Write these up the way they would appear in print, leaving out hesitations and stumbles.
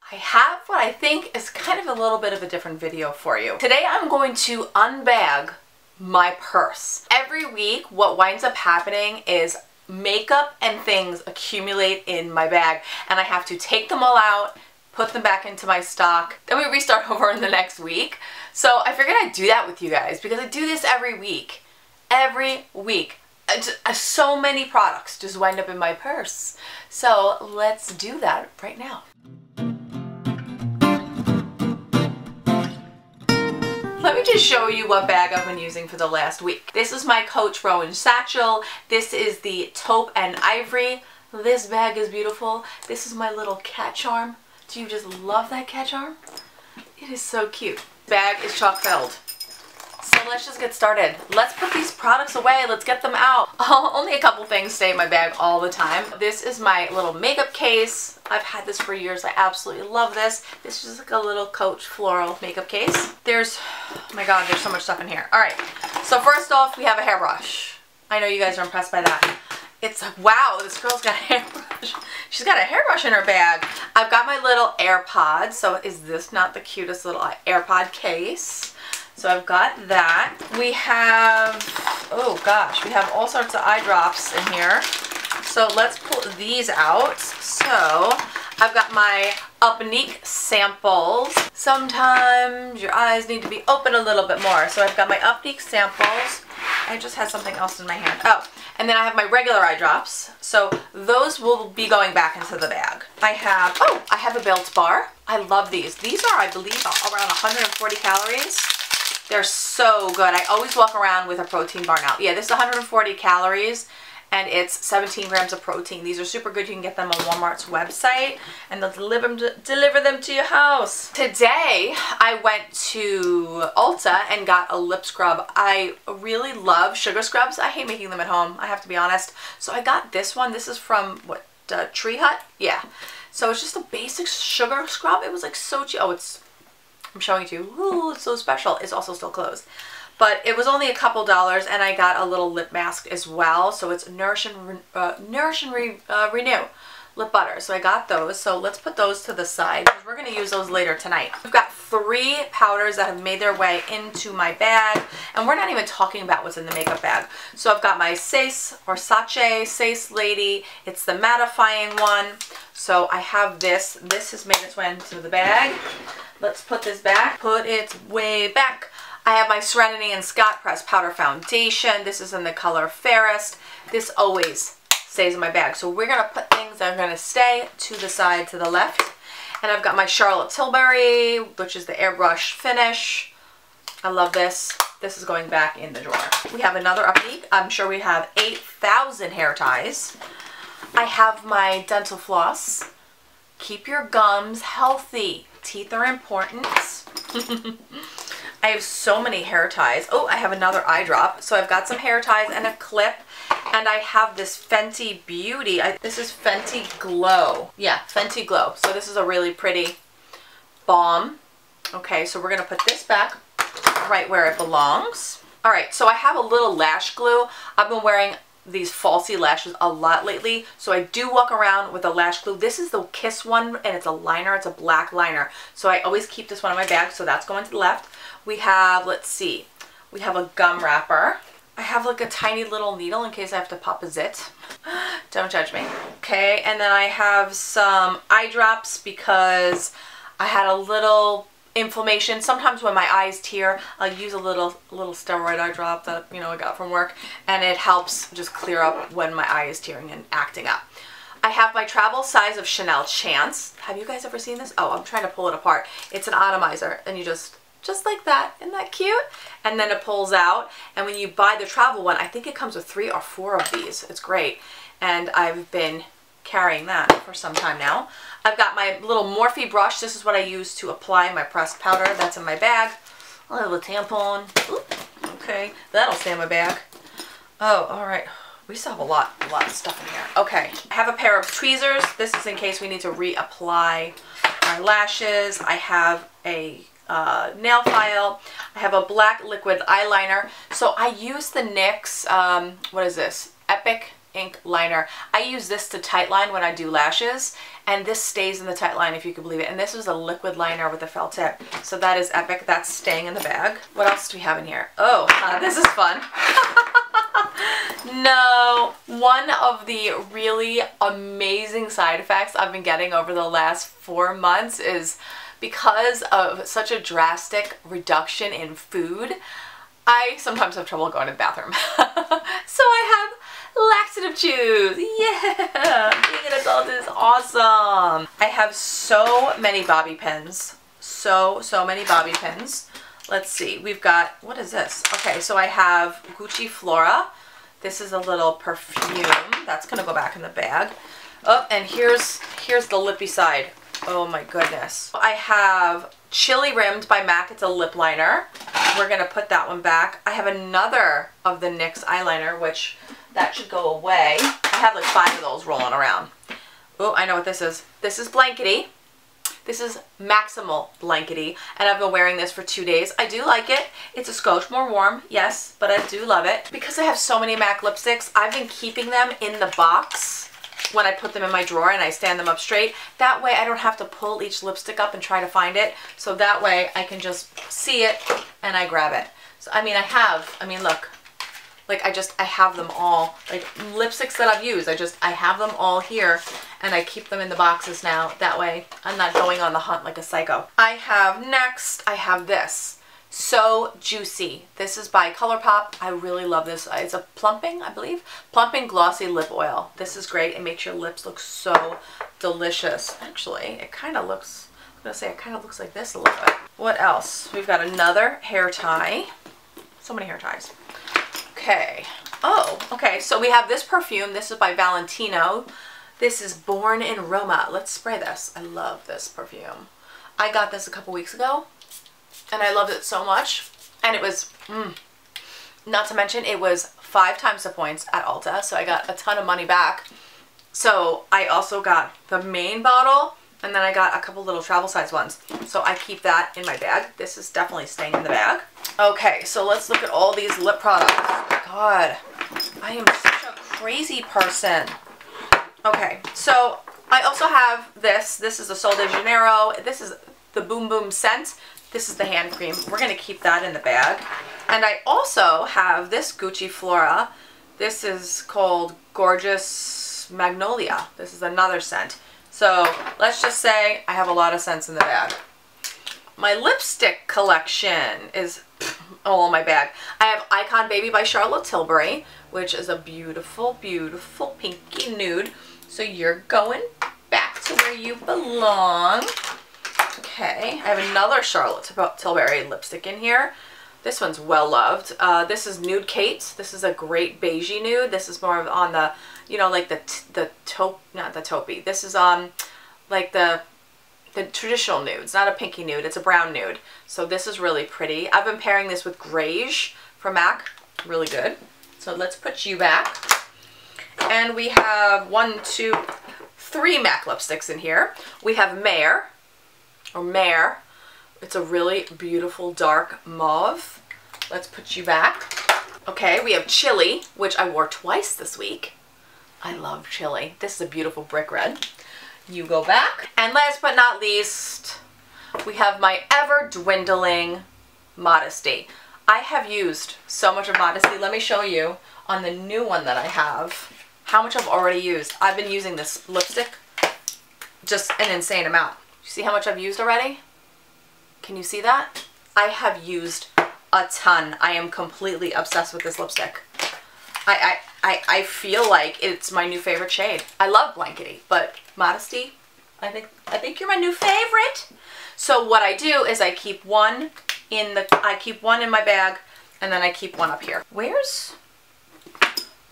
I have what I think is kind of a little bit of a different video for you. Today I'm going to unbag my purse. Every week what winds up happening is makeup and things accumulate in my bag and I have to take them all out, put them back into my stock, then we restart over in the next week. So I figured I'd do that with you guys because I do this every week. Every week. So many products just wind up in my purse. So let's do that right now. Let me just show you what bag I've been using for the last week. This is my Coach Rowan satchel. This is the taupe and ivory. This bag is beautiful. This is my little cat charm. Do you just love that cat charm? It is so cute. Bag is chock filled. So let's just get started. Let's put these products away. Let's get them out. Only a couple things stay in my bag all the time. This is my little makeup case. I've had this for years. I absolutely love this. This is like a little Coach floral makeup case. There's, oh my God, there's so much stuff in here. All right, so first off, we have a hairbrush. I know you guys are impressed by that. It's like, wow, this girl's got a hairbrush. She's got a hairbrush in her bag. I've got my little AirPods. So is this not the cutest little AirPod case? So I've got that. We have, oh gosh, we have all sorts of eye drops in here. So let's pull these out. So I've got my Upneek samples. Sometimes your eyes need to be open a little bit more. So I've got my Upneek samples. I just had something else in my hand. Oh, and then I have my regular eye drops. So those will be going back into the bag. I have a Built bar. I love these. These are, I believe, around 140 calories. They're so good. I always walk around with a protein bar now. Yeah, this is 140 calories and it's 17 grams of protein. These are super good. You can get them on Walmart's website and they'll deliver them to your house. Today, I went to Ulta and got a lip scrub. I really love sugar scrubs. I hate making them at home, I have to be honest. So I got this one. This is from, what, Tree Hut? Yeah. So it's just a basic sugar scrub. It was like so cheap. Oh, I'm showing it to you. Ooh, it's so special. It's also still closed. But it was only a couple dollars and I got a little lip mask as well. So it's Nourish and Renew lip butter. So I got those. So let's put those to the side because we're going to use those later tonight. I've got 3 powders that have made their way into my bag. And we're not even talking about what's in the makeup bag. So I've got my Sace Lady. It's the mattifying one. So I have this. This has made its way into the bag. Let's put this back. Put it way back. I have my Serenity and Scott Press Powder Foundation. This is in the color Fairest. This always stays in my bag. So we're going to put things that are going to stay to the side, to the left. And I've got my Charlotte Tilbury, which is the airbrush finish. I love this. This is going back in the drawer. We have another Upneek. I'm sure we have 8,000 hair ties. I have my dental floss. Keep your gums healthy. Teeth are important. I have so many hair ties. Oh, I have another eye drop. So I've got some hair ties and a clip. And I have this Fenty Beauty. This is Fenty Glow. Yeah, Fenty Glow. So this is a really pretty balm. Okay, so we're going to put this back right where it belongs. All right, so I have a little lash glue. I've been wearing these falsy lashes a lot lately, so I do walk around with a lash glue. This is the Kiss one and it's a liner. It's a black liner, so I always keep this one in my bag. So that's going to the left. We have, let's see, we have a gum wrapper. I have like a tiny little needle in case I have to pop a zit. Don't judge me. Okay, and then I have some eye drops because I had a little inflammation. Sometimes when my eyes tear, I'll use a little steroid eye drop that, you know, I got from work, and it helps just clear up when my eye is tearing and acting up. I have my travel size of Chanel Chance. Have you guys ever seen this? Oh, I'm trying to pull it apart. It's an atomizer, and you just like that. Isn't that cute? And then it pulls out, and when you buy the travel one, I think it comes with 3 or 4 of these. It's great, and I've been carrying that for some time now. I've got my little Morphe brush. This is what I use to apply my pressed powder. That's in my bag. A little tampon. Oop. Okay, that'll stay in my bag. Oh, all right. We still have a lot of stuff in here. Okay, I have a pair of tweezers. This is in case we need to reapply our lashes. I have a nail file. I have a black liquid eyeliner. So I use the NYX, what is this? Epic ink liner. I use this to tight line when I do lashes, and this stays in the tight line if you could believe it. And this was a liquid liner with a felt tip. So that is epic. That's staying in the bag. What else do we have in here? Oh, this is fun. No, one of the really amazing side effects I've been getting over the last 4 months is because of such a drastic reduction in food, I sometimes have trouble going to the bathroom. So I have laxative chews. Yeah, being an adult is awesome. I have so many bobby pins. So many bobby pins. Let's see, we've got, what is this? Okay, so I have Gucci Flora. This is a little perfume. That's gonna go back in the bag. Oh, and here's the lippy side. Oh my goodness. I have Chili Rimmed by MAC. It's a lip liner. We're gonna put that one back. I have another of the NYX eyeliner, which that should go away. I have like 5 of those rolling around. Oh, I know what this is. This is Blankety. This is Maximal Blankety, and I've been wearing this for 2 days. I do like it. It's a skosh more warm, yes, but I do love it. Because I have so many MAC lipsticks, I've been keeping them in the box when I put them in my drawer and I stand them up straight. That way I don't have to pull each lipstick up and try to find it. So that way I can just see it and I grab it. So I mean look, like I have them all, like lipsticks that I've used, I have them all here and I keep them in the boxes now. That way I'm not going on the hunt like a psycho. I have this, So Juicy. This is by ColourPop. I really love this. It's a plumping, I believe, plumping glossy lip oil. This is great. It makes your lips look so delicious. Actually, it kind of looks, I'm gonna say it kind of looks like this a little bit. What else? We've got another hair tie. So many hair ties. Okay. Oh, okay. So we have this perfume. This is by Valentino. This is Born in Roma. Let's spray this. I love this perfume. I got this a couple weeks ago and I loved it so much. And it was, not to mention, it was 5 times the points at Ulta. So I got a ton of money back. So I also got the main bottle and then I got a couple little travel size ones. So I keep that in my bag. This is definitely staying in the bag. Okay, so let's look at all these lip products. God, I am such a crazy person. Okay, so I also have this. This is the Sol de Janeiro. This is the Boom Boom scent. This is the hand cream. We're going to keep that in the bag. And I also have this Gucci Flora. This is called Gorgeous Magnolia. This is another scent. So let's just say I have a lot of scents in the bag. My lipstick collection is all in my bag. I have Icon Baby by Charlotte Tilbury, which is a beautiful, beautiful pinky nude. So you're going back to where you belong. Okay, I have another Charlotte Tilbury lipstick in here. This one's well loved. This is Nude Kate. This is a great beigey nude. This is more of on the, you know, like the taupe, not the taupey. This is like the traditional nudes, not a pinky nude. It's a brown nude. So this is really pretty. I've been pairing this with Greige from MAC. Really good. So let's put you back. And we have 1, 2, 3 MAC lipsticks in here. We have Mare, or Mare. It's a really beautiful dark mauve. Let's put you back. Okay, we have Chili, which I wore twice this week. I love Chili. This is a beautiful brick red. You go back. And last but not least, we have my ever dwindling Modesty. I have used so much of Modesty. Let me show you on the new one that I have how much I've already used. I've been using this lipstick just an insane amount. You see how much I've used already? Can you see that? I have used a ton. I am completely obsessed with this lipstick. I feel like it's my new favorite shade. I love Blankety, but Modesty, I think you're my new favorite. So what I do is I keep one in my bag and then I keep one up here.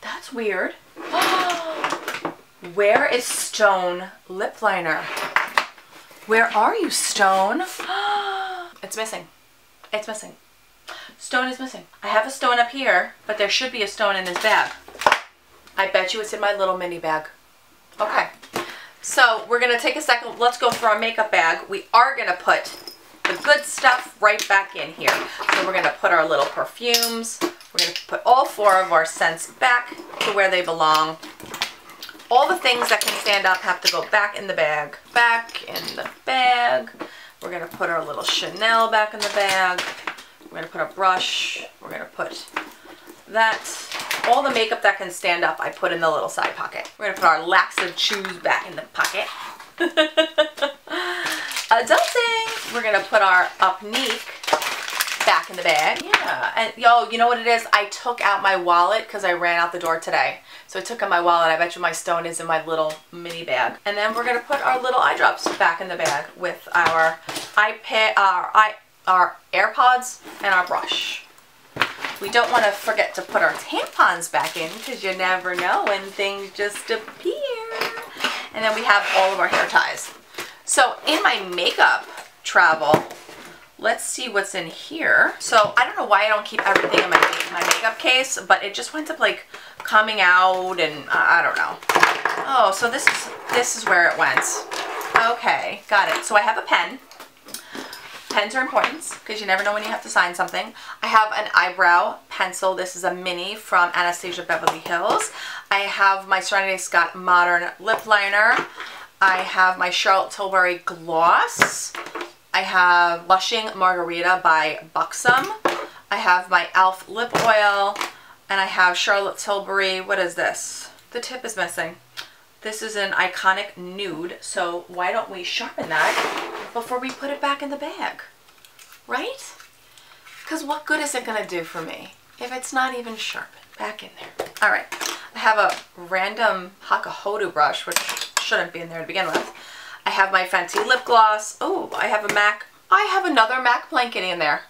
That's weird. Where is Stone lip liner? Where are you, Stone? It's missing. It's missing. Stone is missing. I have a Stone up here, but there should be a Stone in this bag. I bet you it's in my little mini bag. Okay. So we're going to take a second. Let's go through our makeup bag. We are going to put the good stuff right back in here. So we're going to put our little perfumes We're going to put all 4 of our scents back to where they belong. All the things that can stand up have to go back in the bag. Back in the bag. We're going to put our little Chanel back in the bag. We're going to put a brush. We're going to put that. All the makeup that can stand up, I put in the little side pocket. We're going to put our laxative chews back in the pocket. Adulting. We're going to put our Upneek back in the bag. Yeah. And yo, you know what it is? I took out my wallet because I ran out the door today. So I took out my wallet. I bet you my stone is in my little mini bag. And then we're going to put our little eye drops back in the bag with our iPad, our AirPods, and our brush. We don't want to forget to put our tampons back in because you never know when things just appear. And then we have all of our hair ties. So in my makeup travel, let's see what's in here. So I don't know why I don't keep everything in my makeup case, but it just winds up like coming out and I don't know. Oh, so this is where it went. Okay, got it. So I have a pen. Pens are important because you never know when you have to sign something. I have an eyebrow pencil. This is a mini from Anastasia Beverly Hills. I have my Serenity Scott Modern Lip Liner. I have my Charlotte Tilbury Gloss. I have Blushing Margarita by Buxom. I have my e.l.f. lip oil. And I have Charlotte Tilbury, what is this? The tip is missing. This is an Iconic Nude, so why don't we sharpen that before we put it back in the bag, right? Because what good is it going to do for me if it's not even sharpened? Back in there. All right, I have a random Hakuhodo brush, which shouldn't be in there to begin with. I have my Fenty lip gloss. Oh, I have a MAC. I have another MAC Blankety in there.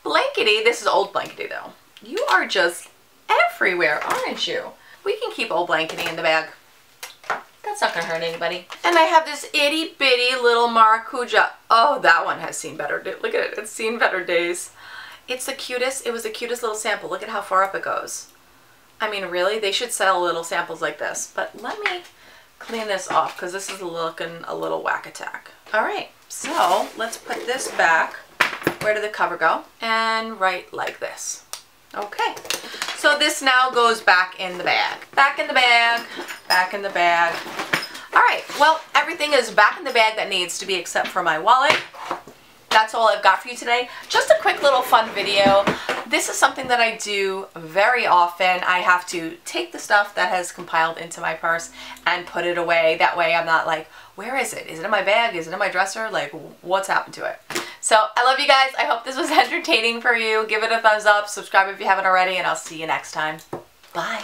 Blankety, this is old Blankety though. You are just everywhere, aren't you? We can keep old Blankety in the bag. That's not gonna hurt anybody. And I have this itty bitty little maracuja. Oh, that one has seen better days. Look at it, it's seen better days. It's the cutest, it was the cutest little sample. Look at how far up it goes. I mean, really, they should sell little samples like this. But let me clean this off because this is looking a little whack-a-tack. All right, so let's put this back. Where did the cover go? And right like this. Okay, so this now goes back in the bag. Back in the bag, back in the bag. All right, well, everything is back in the bag that needs to be except for my wallet. That's all I've got for you today. Just a quick little fun video. This is something that I do very often. I have to take the stuff that has compiled into my purse and put it away. That way I'm not like, where is it? Is it in my bag? Is it in my dresser? Like, what's happened to it? So I love you guys. I hope this was entertaining for you. Give it a thumbs up. Subscribe if you haven't already, and I'll see you next time. Bye.